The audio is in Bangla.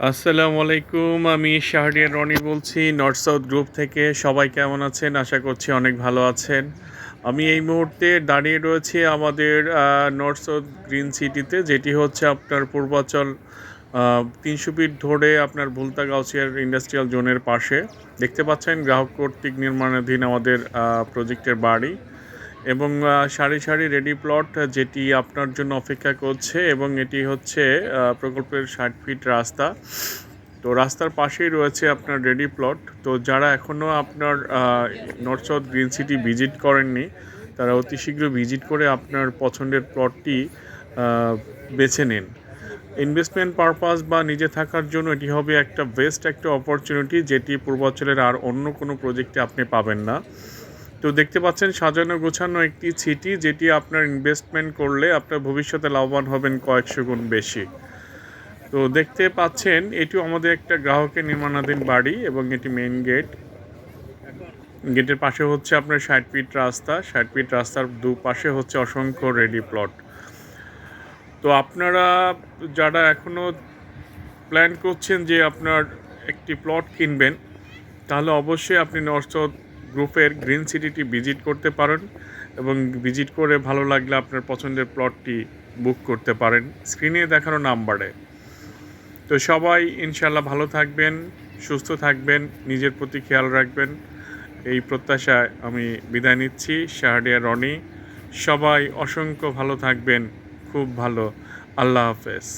আসসালামু আলাইকুম। আমি শাহরিয়ার রনি বলছি নর্থ সাউথ গ্রুপ থেকে। সবাই কেমন আছেন? আশা করছি অনেক ভালো আছেন। আমি এই মুহূর্তে দাঁড়িয়ে রয়েছি আমাদের নর্থ সাউথ গ্রিন সিটিতে, যেটি হচ্ছে আপনার পূর্বাচল ৩০০ ফিট ধরে আপনার ভুলতা গাউসিয়ার ইন্ডাস্ট্রিয়াল জোনের পাশে। দেখতে পাচ্ছেন গ্রাহক কর্তৃক নির্মাণাধীন আমাদের প্রজেক্টের বাড়ি এবং সারি সারি রেডি প্লট যেটি আপনার জন্য অপেক্ষা করছে, এবং এটি হচ্ছে প্রকল্পের ৬০ ফিট রাস্তা। তো রাস্তার পাশেই রয়েছে আপনার রেডি প্লট। তো যারা এখনও আপনার north south green city visit করেননি, তারা অতি শীঘ্র ভিজিট করে আপনার পছন্দের প্লটটি বেছে নিন। ইনভেস্টমেন্ট পারপাস বা নিজে থাকার জন্য এটি হবে একটা বেস্ট একটা অপরচুনিটি, যেটি পূর্বাঞ্চলের আর অন্য কোনো প্রজেক্টে আপনি পাবেন না। তো দেখতে পাচ্ছেন সাজানো গোছানো একটি সিটি, যেটি আপনার ইনভেস্টমেন্ট করলে আপনার ভবিষ্যতে লাভবান হবেন কয়েকশো গুণ বেশি। তো দেখতে পাচ্ছেন এটিও আমাদের একটা গ্রাহকের নির্মাণাধীন বাড়ি, এবং এটি মেইন গেট। গেটের পাশে হচ্ছে আপনার ৬০ ফিট রাস্তা। ৬০ ফিট রাস্তার দুপাশে হচ্ছে অসংখ্য রেডি প্লট। তো আপনারা যারা এখনও প্ল্যান করছেন যে আপনার একটি প্লট কিনবেন, তাহলে অবশ্যই আপনি নর্থ সাউথ গ্রুপের গ্রিন সিটিটি ভিজিট করতে পারেন, এবং ভিজিট করে ভালো লাগলে আপনার পছন্দের প্লটটি বুক করতে পারেন স্ক্রিনে দেখানো নাম্বারে। তো সবাই ইনশাল্লাহ ভালো থাকবেন, সুস্থ থাকবেন, নিজের প্রতি খেয়াল রাখবেন, এই প্রত্যাশায় আমি বিদায় নিচ্ছি। শাহরিয়ার রনি। সবাই অসংখ্য ভালো থাকবেন, খুব ভালো। আল্লাহ হাফেজ।